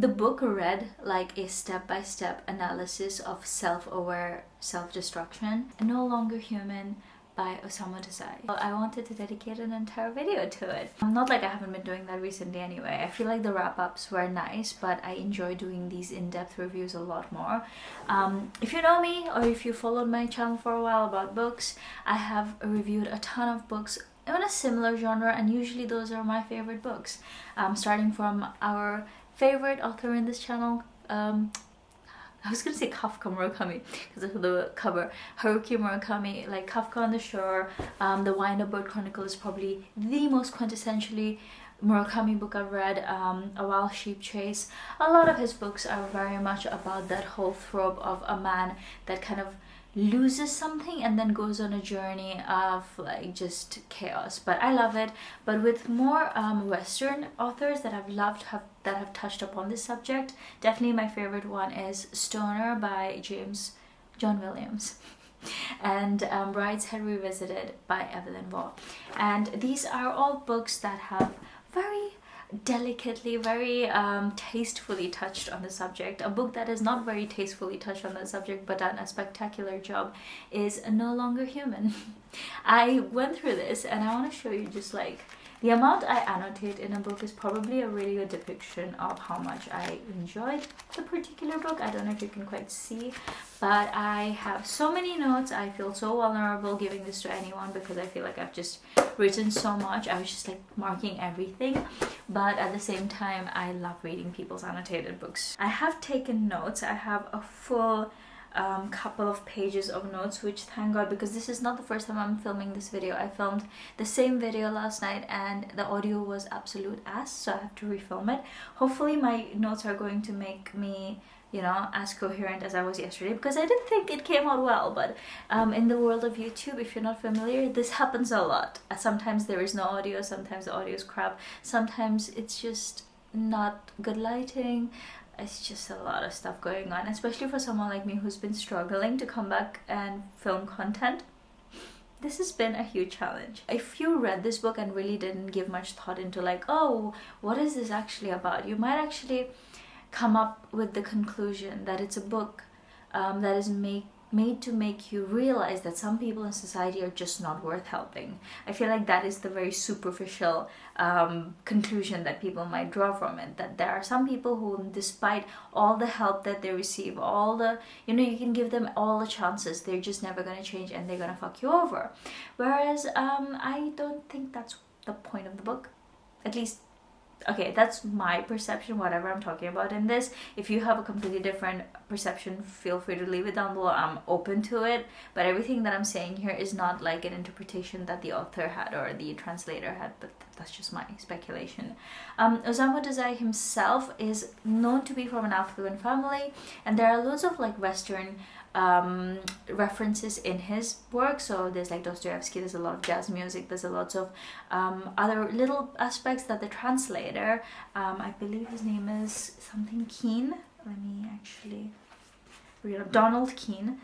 The book read like a step-by-step analysis of self-aware self-destruction. No Longer Human by Osamu Dazai. I wanted to dedicate an entire video to it. Not like I haven't been doing that recently anyway. I feel like the wrap-ups were nice, but I enjoy doing these in-depth reviews a lot more. If you know me, or if you followed my channel for a while about books, I have reviewed a ton of books in a similar genre, and usually those are my favorite books. Starting from our favorite author in this channel, I was gonna say Kafka Murakami because of the cover, Haruki Murakami, like Kafka on the Shore. The Wind Up Bird Chronicle is probably the most quintessentially Murakami book I've read. A Wild Sheep Chase. A lot of his books are very much about that whole trope of a man that kind of loses something and then goes on a journey of like just chaos. But I love it. But with more Western authors that I've loved that have touched upon this subject, definitely my favorite one is Stoner by John Williams and Brideshead Revisited by Evelyn Waugh. And these are all books that have very delicately, very tastefully touched on the subject. A book that is not very tastefully touched on the subject but done a spectacular job is No Longer Human. I went through this and I want to show you just like the amount I annotate in a book is probably a really good depiction of how much I enjoyed the particular book. I don't know if you can quite see, but I have so many notes. I feel so vulnerable giving this to anyone because I feel like I've just written so much. I was just like marking everything, but at the same time I love reading people's annotated books. I have taken notes. I have a full couple of pages of notes, which thank God, because this is not the first time I'm filming this video. I filmed the same video last night and the audio was absolute ass, so I have to refilm it. Hopefully my notes are going to make me, you know, as coherent as I was yesterday, because I didn't think it came out well. But in the world of YouTube, if you're not familiar, this happens a lot. Sometimes there is no audio, sometimes the audio is crap, sometimes it's just not good lighting. It's just a lot of stuff going on, especially for someone like me who's been struggling to come back and film content. This has been a huge challenge. If you read this book and really didn't give much thought into like, oh, what is this actually about, you might actually come up with the conclusion that it's a book that is made to make you realize that some people in society are just not worth helping. I feel like that is the very superficial conclusion that people might draw from it, that there are some people who, despite all the help that they receive, all the, you know, you can give them all the chances, they're just never going to change and they're going to fuck you over. Whereas I don't think that's the point of the book. At least, okay, that's my perception, whatever I'm talking about in this. If you have a completely different perception, feel free to leave it down below. I'm open to it, but everything that I'm saying here is not like an interpretation that the author had or the translator had, but that's just my speculation. Osamu Dazai himself is known to be from an affluent family, and there are loads of like Western references in his work. So there's like Dostoevsky, there's a lot of jazz music, there's a lot of other little aspects that the translator, I believe his name is something Keene, let me actually read up, Donald Keene.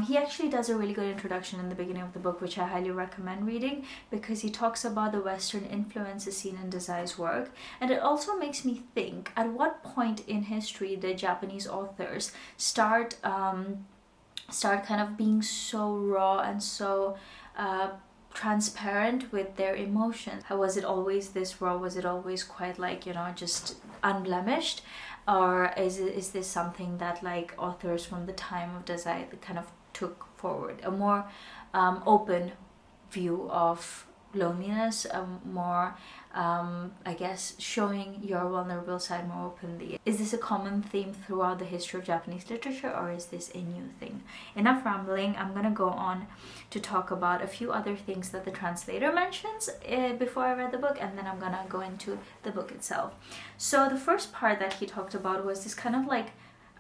He actually does a really good introduction in the beginning of the book, which I highly recommend reading, because he talks about the Western influences seen in Dazai's work. And it also makes me think, at what point in history did Japanese authors start kind of being so raw and so transparent with their emotions? How was it always this raw? Was it always quite like, you know, just unblemished? Or is this something that like authors from the time of Dazai kind of took forward? A more open view of loneliness, more I guess showing your vulnerable side more openly. Is this a common theme throughout the history of Japanese literature, or is this a new thing? Enough rambling. I'm gonna go on to talk about a few other things that the translator mentions before I read the book, and then I'm gonna go into the book itself. So the first part that he talked about was this kind of like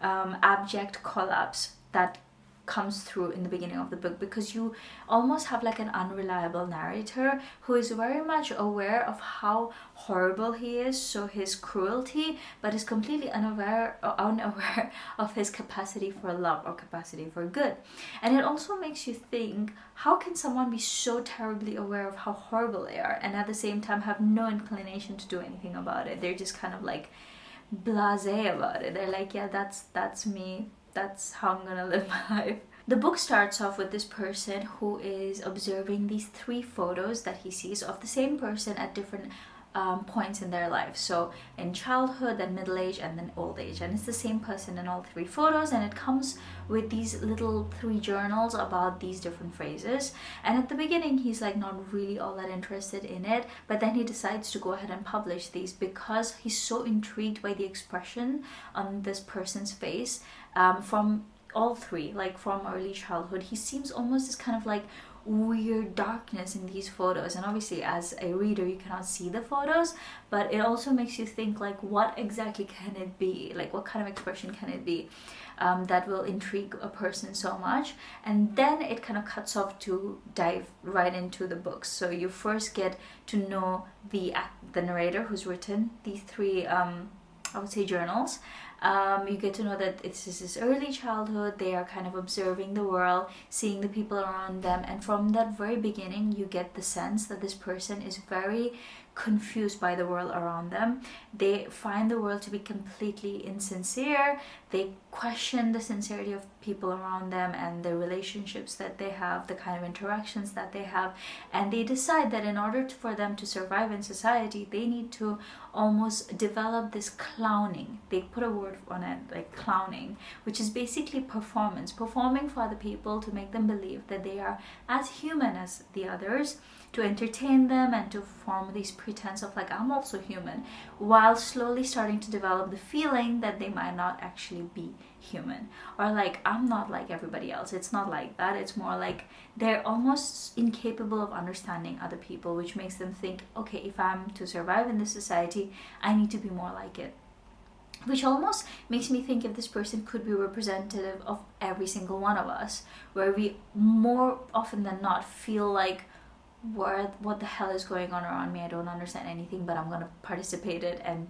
abject collapse that comes through in the beginning of the book, because you almost have like an unreliable narrator who is very much aware of how horrible he is, so his cruelty, but is completely unaware of his capacity for love or capacity for good. And it also makes you think, how can someone be so terribly aware of how horrible they are and at the same time have no inclination to do anything about it? They're just kind of like blasé about it. They're like, yeah, that's me, that's how I'm gonna live my life. The book starts off with this person who is observing these 3 photos that he sees of the same person at different points in their life. So in childhood, then middle age, and then old age. And it's the same person in all 3 photos, and it comes with these little 3 journals about these different phrases. And at the beginning, he's like not really all that interested in it, but then he decides to go ahead and publish these because he's so intrigued by the expression on this person's face from all 3, like from early childhood. He seems almost this kind of like weird darkness in these photos, and obviously as a reader you cannot see the photos, but it also makes you think like, what exactly can it be, like what kind of expression can it be that will intrigue a person so much. And then it kind of cuts off to dive right into the books. So you first get to know the narrator who's written these 3 I would say journals. You get to know that it's just this early childhood, they are kind of observing the world, seeing the people around them, and from that very beginning you get the sense that this person is very confused by the world around them. They find the world to be completely insincere. They question the sincerity of people around them and the relationships that they have, the kind of interactions that they have, and they decide that in order for them to survive in society, they need to almost develop this clowning. They put a word on it, like clowning, which is basically performance, performing for other people to make them believe that they are as human as the others, to entertain them and to form these pretense of like, I'm also human, while slowly starting to develop the feeling that they might not actually be human, or like, I'm not like everybody else. It's not like that. It's more like they're almost incapable of understanding other people, which makes them think, okay, if I'm to survive in this society, I need to be more like it. Which almost makes me think if this person could be representative of every single one of us, where we more often than not feel like, what the hell is going on around me? I don't understand anything, but I'm gonna participate it and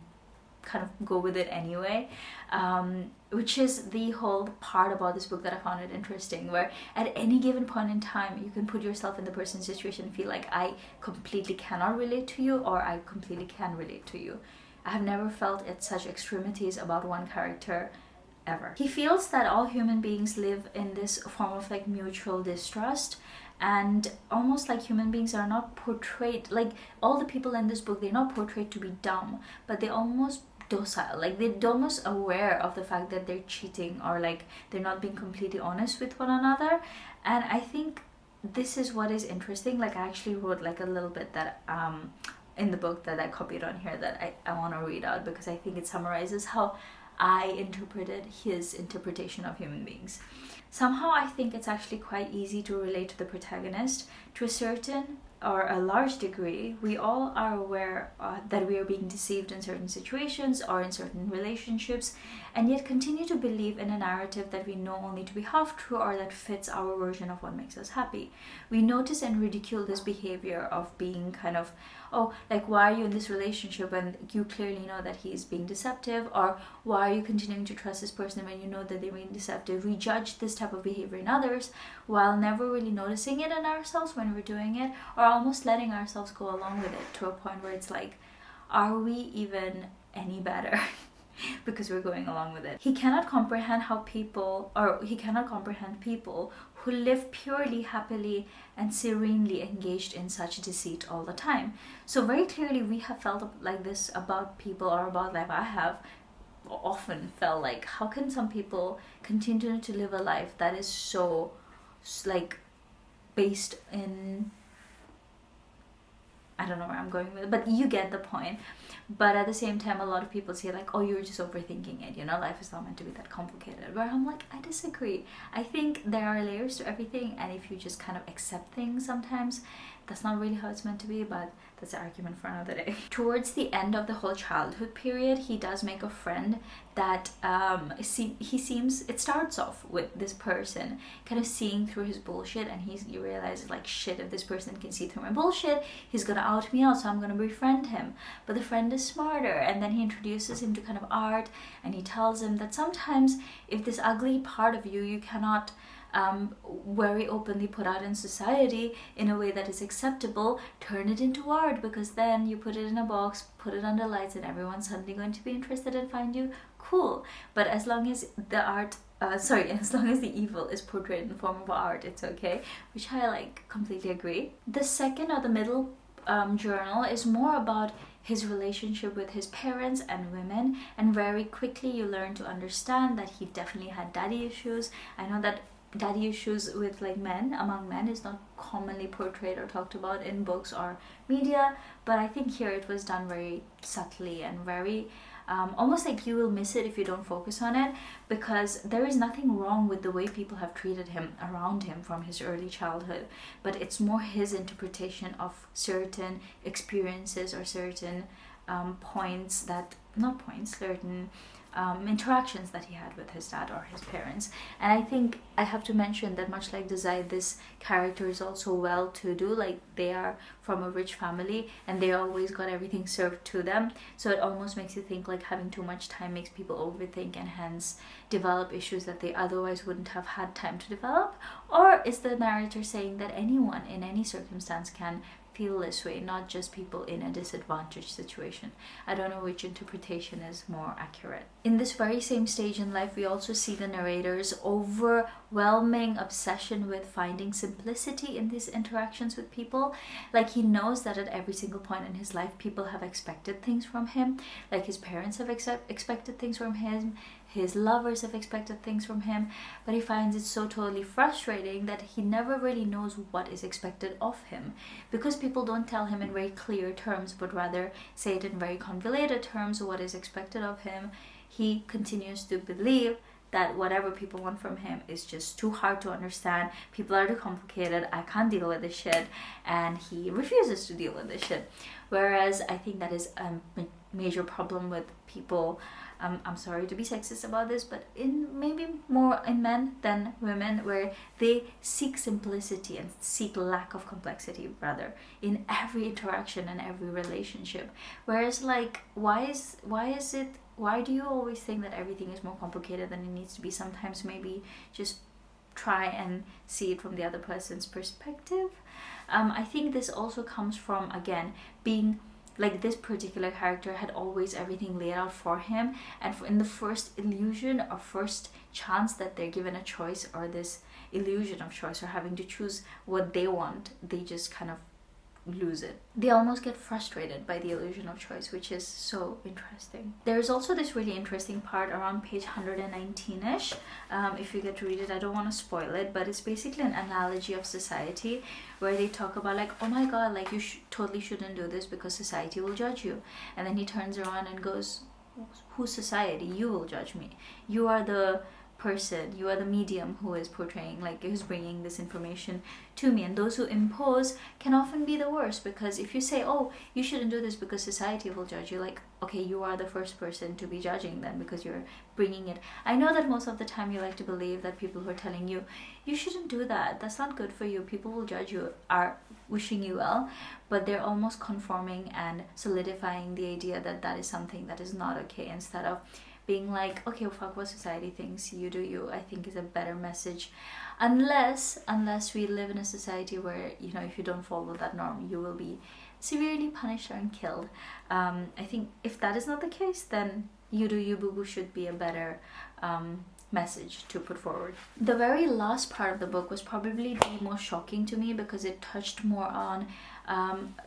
kind of go with it anyway, which is the whole part about this book that I found it interesting, where at any given point in time you can put yourself in the person's situation and feel like, I completely cannot relate to you, or I completely can relate to you. I have never felt at such extremities about one character ever. He feels that all human beings live in this form of like mutual distrust, and almost like human beings are not portrayed, like all the people in this book, they're not portrayed to be dumb, but they're almost docile, like they're almost aware of the fact that they're cheating, or like they're not being completely honest with one another. And I think this is what is interesting. Like I actually wrote like a little bit that in the book that I copied on here that I want to read out, because I think it summarizes how I interpreted his interpretation of human beings. Somehow I think it's actually quite easy to relate to the protagonist. To a certain or a large degree, we all are aware that we are being deceived in certain situations or in certain relationships, and yet continue to believe in a narrative that we know only to be half true, or that fits our version of what makes us happy. We notice and ridicule this behavior of being kind of, oh, like, why are you in this relationship when you clearly know that he's being deceptive? Or why are you continuing to trust this person when you know that they're being deceptive? We judge this type of behavior in others while never really noticing it in ourselves when we're doing it, or almost letting ourselves go along with it to a point where it's like, are we even any better? Because we're going along with it. He cannot comprehend people who live purely, happily, and serenely engaged in such deceit all the time. So very clearly we have felt like this about people, or about life. I have often felt like, how can some people continue to live a life that is so like based in, I don't know where I'm going with it, but you get the point. But at the same time, a lot of people say like, oh, you're just overthinking it, life is not meant to be that complicated. Where I'm like, I disagree. I think there are layers to everything, and if you just kind of accept things sometimes, that's not really how it's meant to be, but that's an argument for another day. Towards the end of the whole childhood period, he does make a friend that it starts off with this person kind of seeing through his bullshit, and you realize like, shit, if this person can see through my bullshit, he's gonna out me out, so I'm gonna befriend him. But the friend is smarter, and then he introduces him to kind of art, and he tells him that sometimes if this ugly part of you cannot very openly put out in society in a way that is acceptable, turn it into art, because then you put it in a box, put it under lights, and everyone's suddenly going to be interested and find you cool. But as long as the art as long as the evil is portrayed in the form of art, it's okay, which I like completely agree. The second, or the middle journal, is more about his relationship with his parents and women, and very quickly you learn to understand that he definitely had daddy issues. I know that daddy issues with like men, among men, is not commonly portrayed or talked about in books or media, but I think here it was done very subtly and very almost like you will miss it if you don't focus on it, because there is nothing wrong with the way people have treated him around him from his early childhood, but it's more his interpretation of certain experiences or certain certain interactions that he had with his dad or his parents. And I think I have to mention that much like Dazai, this character is also well-to-do, like they are from a rich family and they always got everything served to them, so it almost makes you think like having too much time makes people overthink and hence develop issues that they otherwise wouldn't have had time to develop. Or is the narrator saying that anyone in any circumstance can feel this way, not just people in a disadvantaged situation? I don't know which interpretation is more accurate. In this very same stage in life, we also see the narrator's overwhelming obsession with finding simplicity in these interactions with people. Like he knows that at every single point in his life, people have expected things from him. Like his parents have expected things from him, his lovers have expected things from him, but he finds it so totally frustrating that he never really knows what is expected of him, because people don't tell him in very clear terms, but rather say it in very convoluted terms what is expected of him. He continues to believe that whatever people want from him is just too hard to understand, people are too complicated, I can't deal with this shit, and he refuses to deal with this shit. Whereas I think that is a major problem with people. I'm sorry to be sexist about this, but maybe more in men than women, where they seek simplicity and seek lack of complexity rather in every interaction and every relationship. Whereas like why do you always think that everything is more complicated than it needs to be? Sometimes maybe just try and see it from the other person's perspective. I think this also comes from, again, being like this particular character had always everything laid out for him, and in the first illusion or first chance that they're given a choice, or this illusion of choice or having to choose what they want, they just kind of lose it. They almost get frustrated by the illusion of choice, which is so interesting. There's also this really interesting part around page 119ish. If you get to read it, I don't want to spoil it, but it's basically an analogy of society, where they talk about like, oh my god, like you totally shouldn't do this because society will judge you. And then he turns around and goes, who's society? You will judge me. You are the person, you are the medium who is portraying, like who's bringing this information to me. And those who impose can often be the worst, because if you say, oh, you shouldn't do this because society will judge you, like, okay, you are the first person to be judging then, because you're bringing it. I know that most of the time you like to believe that people who are telling you, you shouldn't do that, that's not good for you, people will judge you, are wishing you well, but they're almost conforming and solidifying the idea that that is something that is not okay, instead of being like, okay, well, fuck what society thinks, you do you, I think is a better message. Unless we live in a society where, you know, if you don't follow that norm, you will be severely punished and killed. I think if that is not the case, then you do you, boo boo should be a better message to put forward. The very last part of the book was probably the most shocking to me, because it touched more on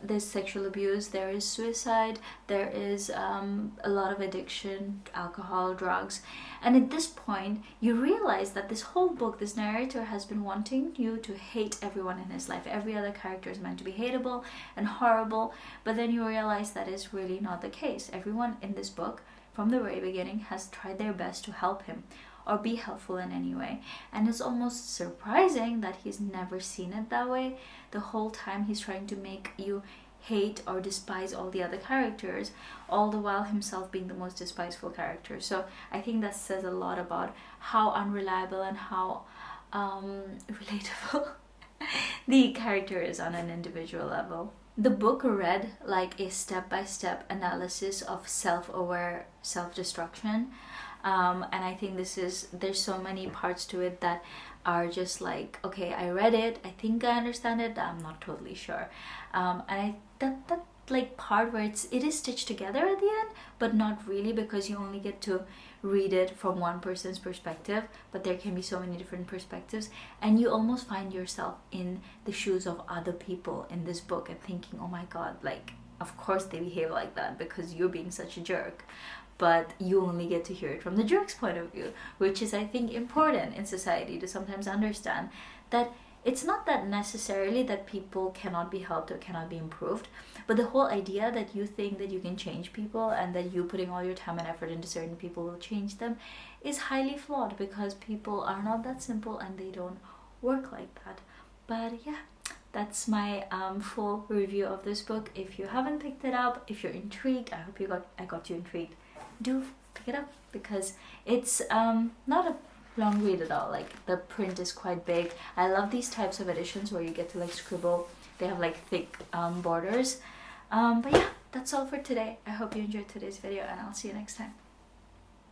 there's sexual abuse, there is suicide, there is a lot of addiction, alcohol, drugs. And at this point you realize that this whole book, this narrator has been wanting you to hate everyone in his life. Every other character is meant to be hateable and horrible, but then you realize that is really not the case. Everyone in this book from the very beginning has tried their best to help him or be helpful in any way. And it's almost surprising that he's never seen it that way. The whole time he's trying to make you hate or despise all the other characters, all the while himself being the most despiseful character. So I think that says a lot about how unreliable and how relatable the character is on an individual level. The book read like a step-by-step analysis of self-aware self-destruction. And I think there's so many parts to it that are just like, okay, I read it, I think I understand it, I'm not totally sure. And that like part where it is stitched together at the end, but not really, because you only get to read it from one person's perspective, but there can be so many different perspectives, and you almost find yourself in the shoes of other people in this book and thinking, oh my god, like of course they behave like that because you're being such a jerk. But you only get to hear it from the jerk's point of view, which is, I think, important in society to sometimes understand that it's not that necessarily that people cannot be helped or cannot be improved, but the whole idea that you think that you can change people and that you putting all your time and effort into certain people will change them is highly flawed, because people are not that simple and they don't work like that. But yeah, that's my full review of this book. If you haven't picked it up, if you're intrigued, I hope I got you intrigued, do pick it up, because it's not a long read at all. Like, the print is quite big. I love these types of editions where you get to like scribble. They have like thick borders. But yeah, that's all for today. I hope you enjoyed today's video, and I'll see you next time.